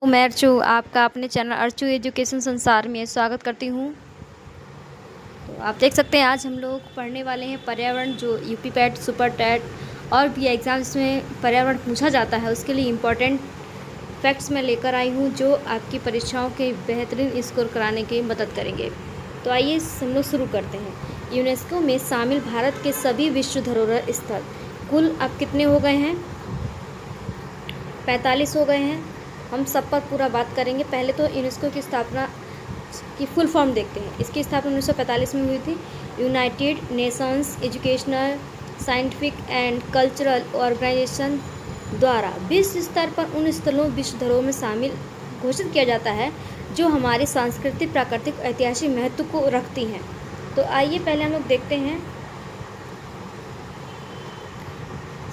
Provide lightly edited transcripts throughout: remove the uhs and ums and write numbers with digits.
मैं अर्चू आपका अपने चैनल अर्चू एजुकेशन संसार में स्वागत करती हूँ। तो आप देख सकते हैं आज हम लोग पढ़ने वाले हैं पर्यावरण, जो यूपी पैट, सुपर टैट और भी एग्ज़ाम्स में पर्यावरण पूछा जाता है उसके लिए इम्पोर्टेंट फैक्ट्स मैं लेकर आई हूँ जो आपकी परीक्षाओं के बेहतरीन स्कोर कराने की मदद करेंगे। तो आइए हम लोग शुरू करते हैं। यूनेस्को में शामिल भारत के सभी विश्व धरोहर स्थल कुल अब कितने हो गए हैं? 45 हो गए हैं। हम सब पर पूरा बात करेंगे। पहले तो यूनेस्को की स्थापना की फुल फॉर्म देखते हैं। इसकी स्थापना 1945 में हुई थी। United Nations Educational, Scientific and Cultural Organization द्वारा विश्व स्तर पर उन स्थलों विश्व धरोहर में शामिल घोषित किया जाता है जो हमारे सांस्कृतिक, प्राकृतिक, ऐतिहासिक महत्व को रखती हैं। तो आइए पहले हम लोग देखते हैं।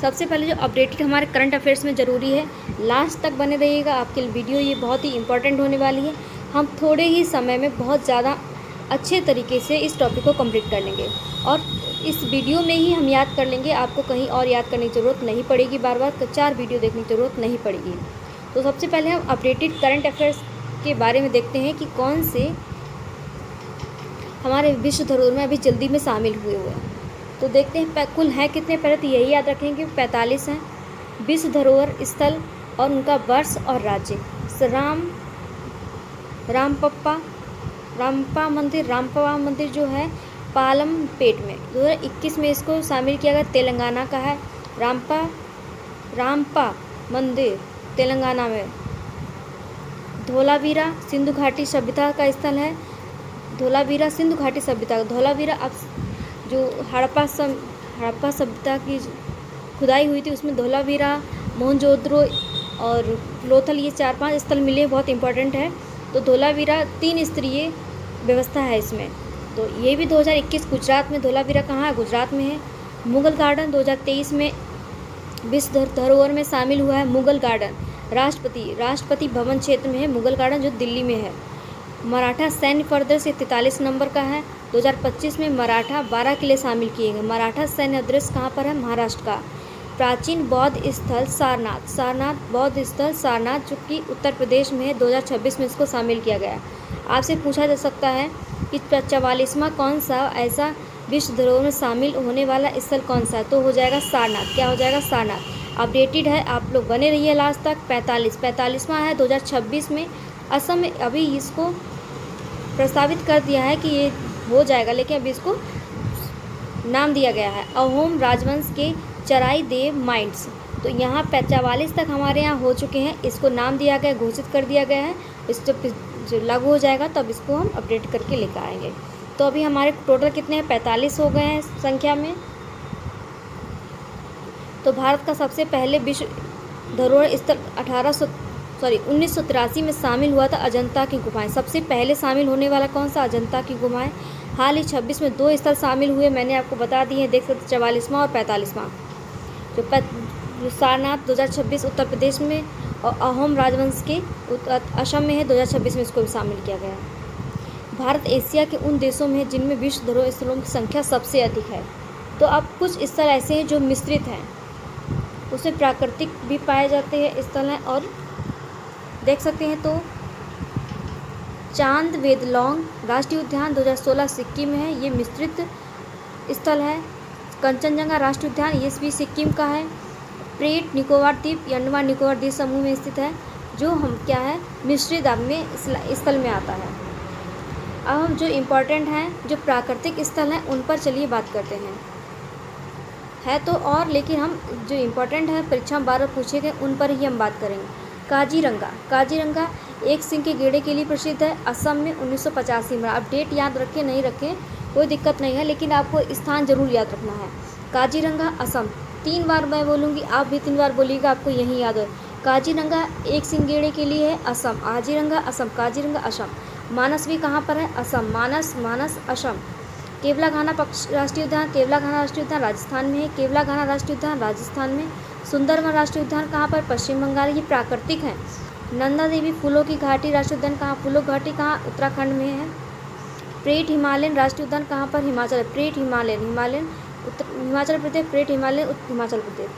सबसे पहले जो अपडेटेड हमारे करंट अफेयर्स में ज़रूरी है, लास्ट तक बने रहिएगा, आपके वीडियो ये बहुत ही इंपॉर्टेंट होने वाली है। हम थोड़े ही समय में बहुत ज़्यादा अच्छे तरीके से इस टॉपिक को कंप्लीट कर लेंगे और इस वीडियो में ही हम याद कर लेंगे। आपको कहीं और याद करने की ज़रूरत नहीं पड़ेगी, बार बार 4 वीडियो देखने की ज़रूरत नहीं पड़ेगी। तो सबसे पहले हम अपडेटेड करंट अफेयर्स के बारे में देखते हैं कि कौन से हमारे विश्व धरोहर में अभी जल्दी में शामिल हुए हैं। तो देखते हैं कुल है कितने। पहले तो यही याद रखें कि 45 हैं विश्व धरोहर स्थल और उनका वर्ष और राज्य। रामप्पा मंदिर जो है पालमपेट में 2021 में इसको शामिल किया गया। तेलंगाना का है रामप्पा मंदिर, तेलंगाना में। धोलावीरा सिंधु घाटी सभ्यता का स्थल है। धोलावीरा सिंधु घाटी सभ्यता, धोलावीरा अब जो हड़प्पा सभ्यता की खुदाई हुई थी उसमें धोलावीरा, मोहनजोदड़ो और लोथल, ये 4-5 स्थल मिले, बहुत इंपॉर्टेंट है। तो धोलावीरा 3 स्तरीय व्यवस्था है इसमें। तो ये भी 2021 गुजरात में, धोलावीरा कहाँ है? गुजरात में है। मुगल गार्डन 2023 में विश्व धरोहर में शामिल हुआ है। मुगल गार्डन राष्ट्रपति भवन क्षेत्र में है मुगल गार्डन, जो दिल्ली में है। मराठा सैन्य परिदृश्य 43 नंबर का है। 2025 में मराठा 12 किले शामिल किए गए। मराठा सैन्य दृश्य कहाँ पर है? महाराष्ट्र का। प्राचीन बौद्ध स्थल सारनाथ बौद्ध स्थल सारनाथ, जो कि उत्तर प्रदेश में है। 2026 में इसको शामिल किया गया। आपसे पूछा जा सकता है कि 44वां कौन सा ऐसा विश्व धरोहर में शामिल होने वाला स्थल कौन सा है? तो हो जाएगा सारनाथ। क्या हो जाएगा? सारनाथ। अपडेटेड है, आप लोग बने रहिए लास्ट तक। 45वां है 2026 में। असम में अभी इसको प्रस्तावित कर दिया है कि ये हो जाएगा, लेकिन अभी इसको नाम दिया गया है अहोम राजवंश के चराई देव माइंड्स। तो यहाँ 44 तक हमारे यहाँ हो चुके हैं। इसको नाम दिया गया, घोषित कर दिया गया है। इस जो लागू हो जाएगा तब इसको हम अपडेट करके लेकर आएंगे। तो अभी हमारे टोटल कितने हैं? 45 हो गए हैं संख्या में। तो भारत का सबसे पहले विश्व धरोहर स्थल 1983 में शामिल हुआ था अजंता की गुफाएं। सबसे पहले शामिल होने वाला कौन सा? अजंता की गुफाएं। हाल ही 26 में 2 स्थल शामिल हुए, मैंने आपको बता दिए हैं, देख सकते 44वां और 45वां। जो सारनाथ 2026 उत्तर प्रदेश में और अहोम राजवंश के असम में है। 2026 में इसको भी शामिल किया गया है। भारत एशिया के उन देशों में है जिनमें विश्व धरोहर स्थलों की संख्या सबसे अधिक है। तो अब कुछ स्थल ऐसे हैं जो मिश्रित हैं, उसमें प्राकृतिक भी पाए जाते हैं स्थल हैं, और देख सकते हैं। तो चांद वेदलोंग राष्ट्रीय उद्यान 2016 सिक्किम में है, ये मिश्रित स्थल है। कंचनजंगा राष्ट्रीय उद्यान ये भी सिक्किम का है। प्रेट निकोबार द्वीप अंडमान निकोबार द्वीप समूह में स्थित है, जो हम क्या है, मिश्रित में स्थल में आता है। अब हम जो इम्पोर्टेंट हैं, जो प्राकृतिक स्थल हैं, उन पर चलिए बात करते हैं। है तो और, लेकिन हम जो इम्पोर्टेंट है परीक्षा में बार बार पूछे गए उन पर ही हम बात करेंगे। काजीरंगा एक सिंह के गेड़े के लिए प्रसिद्ध है। असम में 1985 में। आप डेट याद रखें नहीं रखें कोई दिक्कत नहीं है, लेकिन आपको स्थान जरूर याद रखना है। काजीरंगा असम, 3 बार मैं बोलूँगी, आप भी 3 बार बोलिएगा, आपको यही याद हो। काजीरंगा एक सिंह गेड़े के लिए है असम। काजीरंगा असम। मानस भी कहाँ पर है? असम। मानस असम। केवलाघाना राष्ट्रीय उद्यान राजस्थान में है। केवलाघाना राष्ट्रीय उद्यान राजस्थान में। सुंदरवन राष्ट्रीय उद्यान कहाँ पर? पश्चिम बंगाल। ये प्राकृतिक है। नंदा देवी फूलों की घाटी राष्ट्रीय उद्यान कहाँ? फूलों घाटी कहाँ? उत्तराखंड में है। प्रेट हिमालयन राष्ट्रीय उद्यान कहाँ पर? हिमाचल प्रदेश। Parade Himalayan Himachal Pradesh.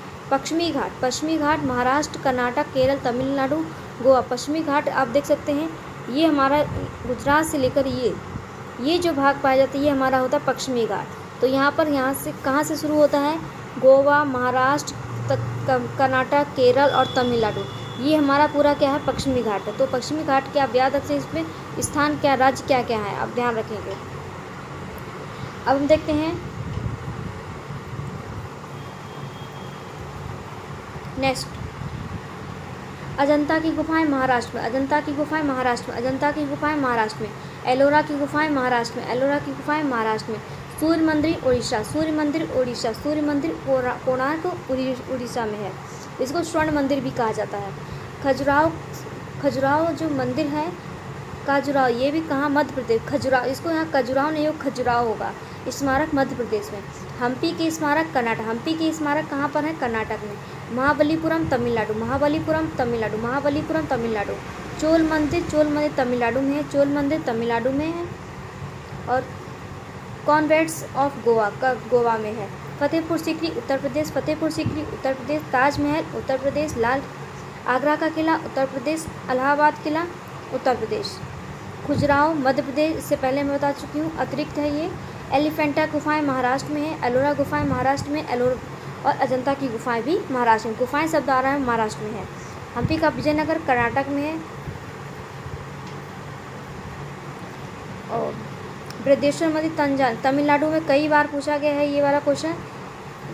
पश्चिमी घाट महाराष्ट्र, कर्नाटक, केरल, तमिलनाडु, गोवा। पश्चिमी घाट आप देख सकते हैं, ये हमारा गुजरात से लेकर ये जो भाग पाया जाता है ये हमारा होता है पश्चिमी घाट। तो यहाँ से कहाँ से शुरू होता है? गोवा, महाराष्ट्र तक, कर्नाटक, केरल और तमिलनाडु, ये हमारा पूरा क्या है? पश्चिमी घाट है। तो पश्चिमी घाट के आप याद रखें, इसमें स्थान क्या, राज्य क्या क्या है, आप ध्यान रखेंगे। अब हम देखते हैं नेक्स्ट, अजंता की गुफाएं महाराष्ट्र में, अजंता की गुफाएं महाराष्ट्र में, अजंता की गुफाएं महाराष्ट्र में, एलोरा की गुफाएं महाराष्ट्र में, एलोरा की गुफाएं महाराष्ट्र में, सूर्य मंदिर उड़ीसा, सूर्य मंदिर उड़ीसा, सूर्य मंदिर कोणार्क उड़ीसा में है। इसको स्वर्ण मंदिर भी कहा जाता है। खजुराहो जो मंदिर है, खजुराहो, ये भी कहाँ? मध्य प्रदेश। खजुराहो, इसको यहाँ खजुराहो नहीं हो, खजुराहो होगा। स्मारक मध्य प्रदेश में। हम्पी के स्मारक कर्नाटक, हम्पी के स्मारक कहाँ पर है? कर्नाटक में। महाबलीपुरम तमिलनाडु, महाबलीपुरम तमिलनाडु, महाबलीपुरम तमिलनाडु। चोल मंदिर तमिलनाडु में है, चोल मंदिर तमिलनाडु में है। और कॉन्वेंट्स ऑफ गोवा गोवा में है। फतेहपुर सीकरी उत्तर प्रदेश, फतेहपुर सीकरी उत्तर प्रदेश। ताजमहल उत्तर प्रदेश। लाल आगरा का किला उत्तर प्रदेश। इलाहाबाद किला उत्तर प्रदेश। खजुराहो मध्य प्रदेश, इससे पहले मैं बता चुकी हूँ, अतिरिक्त है ये। एलिफेंटा गुफाएं महाराष्ट्र में है, एलोरा गुफाएं महाराष्ट्र में, और अजंता की गुफाएं भी महाराष्ट्र में। गुफाएं शब्द आ रहा है महाराष्ट्र में है। हम्पी का विजयनगर कर्नाटक में है। और बृहदेश्वर मंदिर तमिलनाडु में कई बार पूछा गया है ये वाला क्वेश्चन।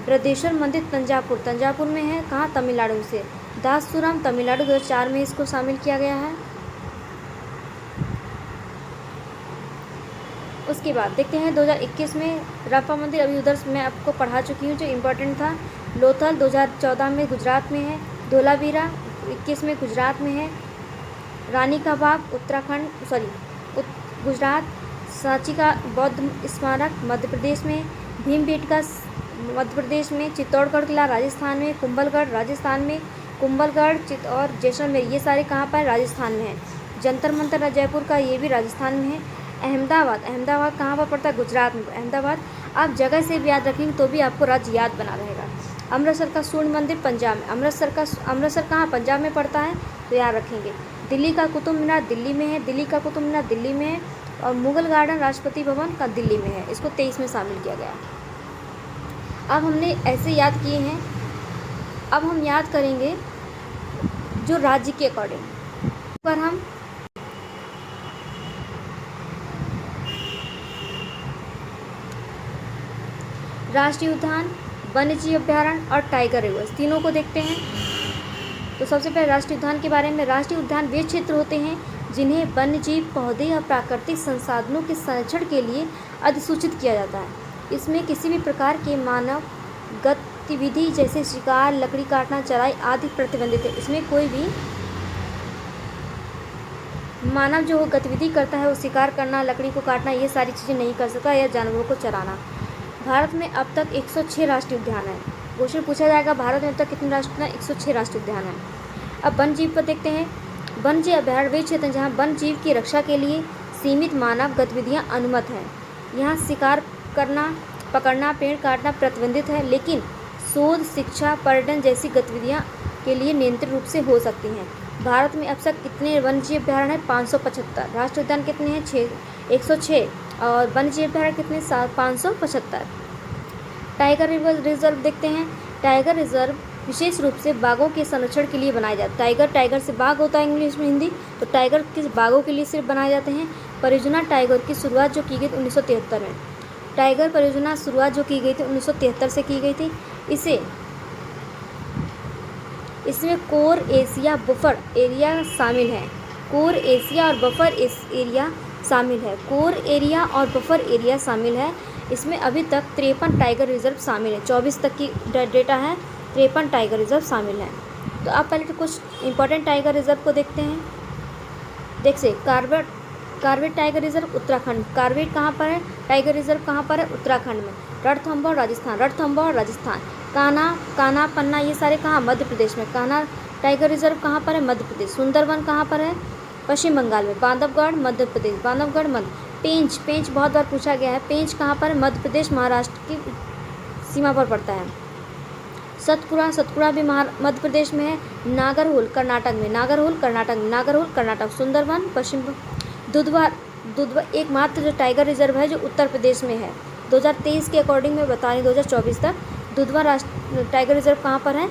बृहदेश्वर मंदिर तंजावुर में है, कहाँ? तमिलनाडु से। दासपुरम तमिलनाडु, 2004 में इसको शामिल किया गया है। उसके बाद देखते हैं 2021 में रापा मंदिर, अभी उधर मैं आपको पढ़ा चुकी हूँ जो इम्पोर्टेंट था। लोथल 2014 में गुजरात में है। धोलावीरा 21 में गुजरात में है। रानी का बाग गुजरात। सांची का बौद्ध स्मारक मध्य प्रदेश में। भीमबेटका मध्य प्रदेश में। चित्तौड़गढ़ किला राजस्थान में। कुंभलगढ़ राजस्थान में। कुंभलगढ़ और जैसलमेर ये सारे कहाँ पर? राजस्थान में है। जंतर मंतर जयपुर का, ये भी राजस्थान में है। अहमदाबाद कहाँ पर पड़ता है? गुजरात में। अहमदाबाद आप जगह से भी याद रखेंगे तो भी आपको राज्य याद बना रहेगा। अमृतसर का सूर्य मंदिर पंजाब में। अमृतसर कहाँ? पंजाब में पड़ता है, तो याद रखेंगे। दिल्ली का कुतुब मीनार दिल्ली में है, दिल्ली का कुतुब मीनार दिल्ली में है। और मुगल गार्डन राष्ट्रपति भवन का दिल्ली में है, इसको 23 में शामिल किया गया। अब हमने ऐसे याद किए हैं, अब हम याद करेंगे जो राज्य के अकॉर्डिंग। पर हम राष्ट्रीय उद्यान, वन्यजीव अभ्यारण्य और टाइगर रिजर्व तीनों को देखते हैं। तो सबसे पहले राष्ट्रीय उद्यान के बारे में। राष्ट्रीय उद्यान वे क्षेत्र होते हैं जिन्हें वन्यजीव, पौधे और प्राकृतिक संसाधनों के संरक्षण के लिए अधिसूचित किया जाता है। इसमें किसी भी प्रकार के मानव गतिविधि जैसे शिकार, लकड़ी काटना, चराई आदि प्रतिबंधित है। इसमें कोई भी मानव जो गतिविधि करता है वो शिकार करना, लकड़ी को काटना, ये सारी चीज़ें नहीं कर सकता, या जानवरों को चराना। भारत में अब तक 106 राष्ट्रीय उद्यान हैं। क्वेश्चन पूछा जाएगा भारत में अब तक कितने राष्ट्रीय उद्यान? 106 राष्ट्रीय उद्यान हैं। अब वन जीव पर देखते हैं। वन जीव अभयारण्य वे क्षेत्र हैं जहाँ वन जीव की रक्षा के लिए सीमित मानव गतिविधियाँ अनुमत हैं। यहाँ शिकार करना, पकड़ना, पेड़ काटना प्रतिबंधित है, लेकिन शोध, शिक्षा, पर्यटन जैसी गतिविधियाँ के लिए नियंत्रित रूप से हो सकती हैं। भारत में अब तक कितने वन जीव अभयारण्य हैं? 575। राष्ट्रीय उद्यान कितने हैं? 106। और वन्य जीव अभयारण्य कितने? 575। टाइगर रिजर्व देखते हैं। टाइगर रिजर्व विशेष रूप से बाघों के संरक्षण के लिए बनाए जाते हैं। टाइगर से बाघ होता है इंग्लिश में, हिंदी, तो टाइगर किस बाघों के लिए सिर्फ बनाए जाते हैं। परियोजना टाइगर की शुरुआत जो की गई थी 1973 में। टाइगर परियोजना शुरुआत जो की गई थी 1973 से की गई थी। इसमें कोर एशिया बफर एरिया शामिल है। कोर एशिया और बफर एरिया शामिल है। कोर एरिया और बफर एरिया शामिल है। इसमें अभी तक 53 टाइगर रिजर्व शामिल है। 24 तक की डेटा है, 53 टाइगर रिजर्व शामिल हैं। तो आप पहले तो कुछ इंपॉर्टेंट टाइगर रिजर्व को देखते हैं। देखिए Corbett tiger reserve Uttarakhand. Corbett कहाँ पर है? टाइगर रिजर्व कहाँ पर है? उत्तराखंड में। रणथंभौर राजस्थान। कान्हा पन्ना ये सारे कहाँ? मध्य प्रदेश में। कान्हा टाइगर रिजर्व कहाँ पर है? मध्य प्रदेश। सुंदरवन कहाँ पर है? पश्चिम बंगाल में। बांधवगढ़ मध्य प्रदेश। पेंच बहुत बार पूछा गया है। पेंच कहाँ पर है? मध्य प्रदेश महाराष्ट्र की सीमा पर पड़ता है। सतपुड़ा भी मध्य प्रदेश में है। नागरहोल कर्नाटक में, नागरहोल कर्नाटक। सुंदरवन पश्चिम। दुधवा एकमात्र जो टाइगर रिजर्व है जो उत्तर प्रदेश में है। 2023 के अकॉर्डिंग मैं बता रही हूँ, 2024 तक दुधवा टाइगर रिजर्व कहाँ पर है,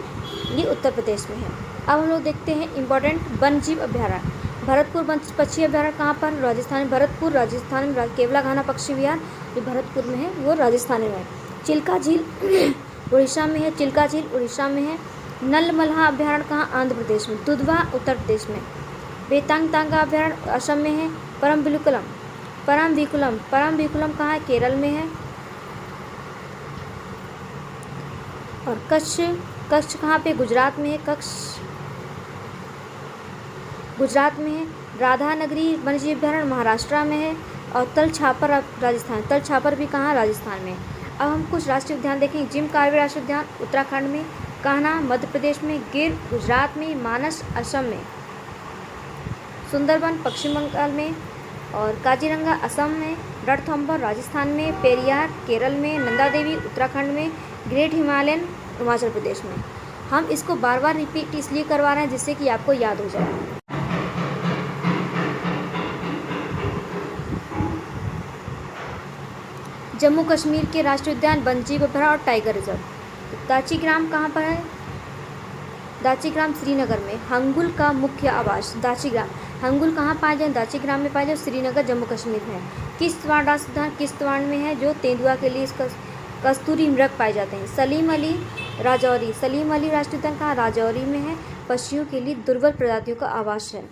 ये उत्तर प्रदेश में है। अब हम लोग देखते हैं इंपॉर्टेंट वन्य जीव अभ्यारण्य। भरतपुर पक्षी अभ्यारण्य कहाँ पर, राजस्थान में। भरतपुर राजस्थान में। केवला घाना पक्षी विहार जो भरतपुर में है वो राजस्थान में है। चिल्का झील उड़ीसा में है। नलमलहा अभ्यारण्य कहाँ, आंध्र प्रदेश में। दुधवा उत्तर प्रदेश में। बेतांग अभ्यारण्य असम में है। परम्बिकुलम कहाँ है, केरल में है। और कच्छ कहाँ पे, गुजरात में है। गुजरात में है। राधानगरी वन्यजीव अभ्यारण्य महाराष्ट्र में है। और तलछापर राजस्थान। तलछापर भी कहाँ, राजस्थान में। अब हम कुछ राष्ट्रीय उद्यान देखेंगे। जिम कार्बेट राष्ट्रीय उद्यान उत्तराखंड में। कान्हा मध्य प्रदेश में। गिर गुजरात में। मानस असम में। सुंदरबन पश्चिम बंगाल में। और काजीरंगा असम में। रणथंभौर राजस्थान में। पेरियार केरल में। नंदा देवी उत्तराखंड में। ग्रेट हिमालयन हिमाचल प्रदेश में। हम इसको बार बार रिपीट इसलिए करवा रहे हैं जिससे कि आपको याद हो जाए। जम्मू कश्मीर के राष्ट्रीय उद्यान वन्यजीव अभ्यारण्य और टाइगर रिजर्व। दाचीग्राम कहाँ पर है, दाचीग्राम श्रीनगर में। हंगुल का मुख्य आवास दाचीग्राम। हंगुल कहाँ पाए जाए, दाचीग्राम में पाए जाए, श्रीनगर जम्मू कश्मीर में है। किश्तवाड़ राष्ट्रीय उद्यान किश्तवाड़ में है जो तेंदुआ के लिए इसका कस्तूरी मृग पाए जाते हैं। सलीम अली राष्ट्रीय उद्यान कहाँ, राजौरी में है। पक्षियों के लिए दुर्लभ प्रजातियों का आवास है।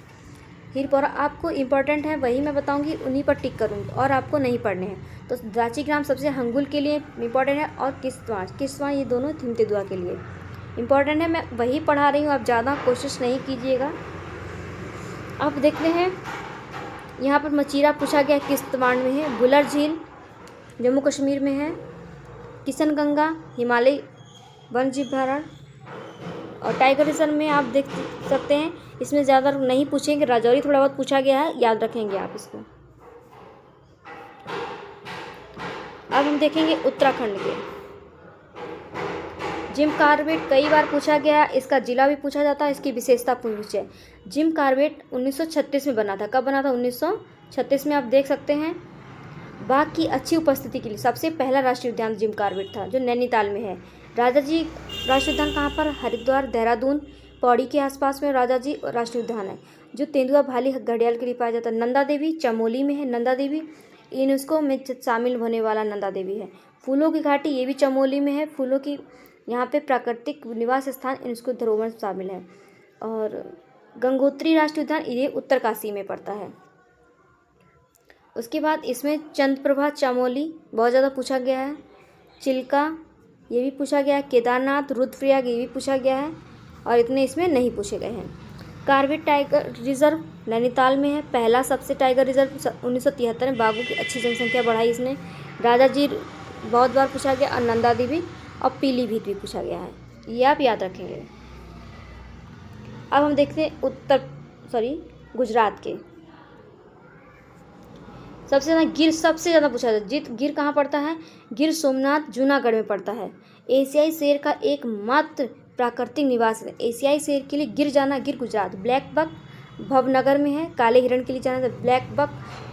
फिर पर आपको इम्पोर्टेंट है वही मैं बताऊंगी, उन्हीं पर टिक करूंगी और आपको नहीं पढ़ने हैं। तो दाचीग्राम सबसे हंगुल के लिए इम्पोर्टेंट है और किश्तवाड़ ये दोनों तेंदुआ के लिए इम्पोर्टेंट है। मैं वही पढ़ा रही हूँ, आप ज़्यादा कोशिश नहीं कीजिएगा। अब देखते हैं यहाँ पर मचीरा पूछा गया किश्तवाड़ में है। बुलर झील जम्मू कश्मीर में है। किशनगंगा हिमालय वन्यजीव अभ्यारण्य। और टाइगर रिजर्व में आप देख सकते हैं, इसमें ज़्यादा नहीं पूछेंगे। राजौरी थोड़ा बहुत पूछा गया है, याद रखेंगे आप इसको। अब हम देखेंगे उत्तराखंड के। जिम कार्बेट कई बार पूछा गया है, इसका जिला भी पूछा जाता है, इसकी विशेषता पूछे। जिम कार्बेट 1936 में बना था। कब बना था, 1936 में। आप देख सकते हैं बाघ की अच्छी उपस्थिति के लिए सबसे पहला राष्ट्रीय उद्यान जिम कार्बेट था जो नैनीताल में है। राजाजी राष्ट्रीय उद्यान कहाँ पर, हरिद्वार देहरादून पौड़ी के आसपास में राजाजी राष्ट्रीय उद्यान है जो तेंदुआ भाली घड़ियाल के लिए पाया जाता है। नंदा देवी चमोली में है। नंदा देवी यूनेस्को में शामिल होने वाला नंदा देवी है। फूलों की घाटी ये भी चमोली में है। फूलों की यहाँ पे प्राकृतिक निवास स्थान यूनेस्को धरोहर शामिल है। और गंगोत्री राष्ट्रीय उद्यान ये उत्तरकाशी में पड़ता है। उसके बाद इसमें चंद्रप्रभा चमोली बहुत ज़्यादा पूछा गया है। चिल्का ये भी पूछा गया है। केदारनाथ रुद्रप्रयाग ये भी पूछा गया है और इतने इसमें नहीं पूछे गए हैं। कार्बेट टाइगर रिजर्व नैनीताल में है। पहला सबसे टाइगर रिजर्व 1973 में बाघों की अच्छी जनसंख्या बढ़ाई इसने। राजाजी बहुत बार पूछा गया और नंदा देवी और पीलीभीत भी पूछा गया है, ये आप याद रखेंगे। अब हम देखते हैं गुजरात के। सबसे ज़्यादा पूछा जाता है। गिर कहाँ पड़ता है, गिर सोमनाथ जूनागढ़ में पड़ता है। एशियाई शेर का एकमात्र प्राकृतिक निवास है। एशियाई शेर के लिए गिर जाना, गिर गुजरात। ब्लैक बक भवनगर में है। काले हिरण के लिए जाना था।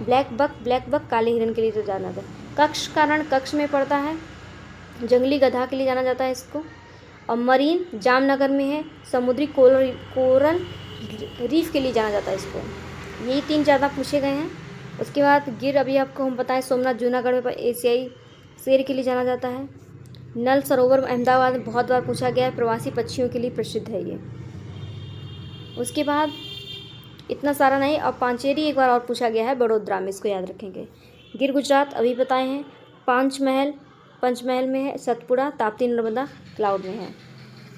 ब्लैक बक काले हिरण के लिए जाना था। कक्ष कारण कक्ष में पड़ता है। जंगली गधा के लिए जाना जाता है इसको। और मरीन जामनगर में है। समुद्री कोरल रीफ के लिए जाना जाता है इसको। यही 3 ज़्यादा पूछे गए हैं। उसके बाद गिर अभी आपको हम बताएं सोमनाथ जूनागढ़ में एशियाई शेर के लिए जाना जाता है। नल सरोवर अहमदाबाद में बहुत बार पूछा गया है, प्रवासी पक्षियों के लिए प्रसिद्ध है ये। उसके बाद इतना सारा नहीं, अब पांचेरी एक बार और पूछा गया है बड़ोदरा में, इसको याद रखेंगे। गिर गुजरात अभी बताए हैं। पंचमहल में है। सतपुड़ा ताप्ती नर्मदा क्लाउड में है।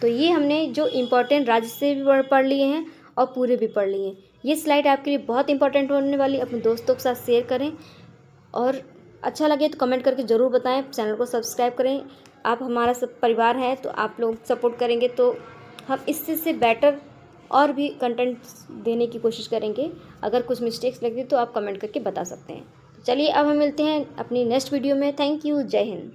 तो ये हमने जो इम्पोर्टेंट राज्य से भी पढ़ लिए हैं और पूरे भी पढ़ लिए हैं। ये स्लाइड आपके लिए बहुत इंपॉर्टेंट होने वाली, अपने दोस्तों के साथ शेयर करें और अच्छा लगे तो कमेंट करके ज़रूर बताएं। चैनल को सब्सक्राइब करें। आप हमारा सब परिवार है तो आप लोग सपोर्ट करेंगे तो हम इससे बेटर और भी कंटेंट देने की कोशिश करेंगे। अगर कुछ मिस्टेक्स लगे तो आप कमेंट करके बता सकते हैं। चलिए अब हम मिलते हैं अपनी नेक्स्ट वीडियो में। Thank you. जय हिंद।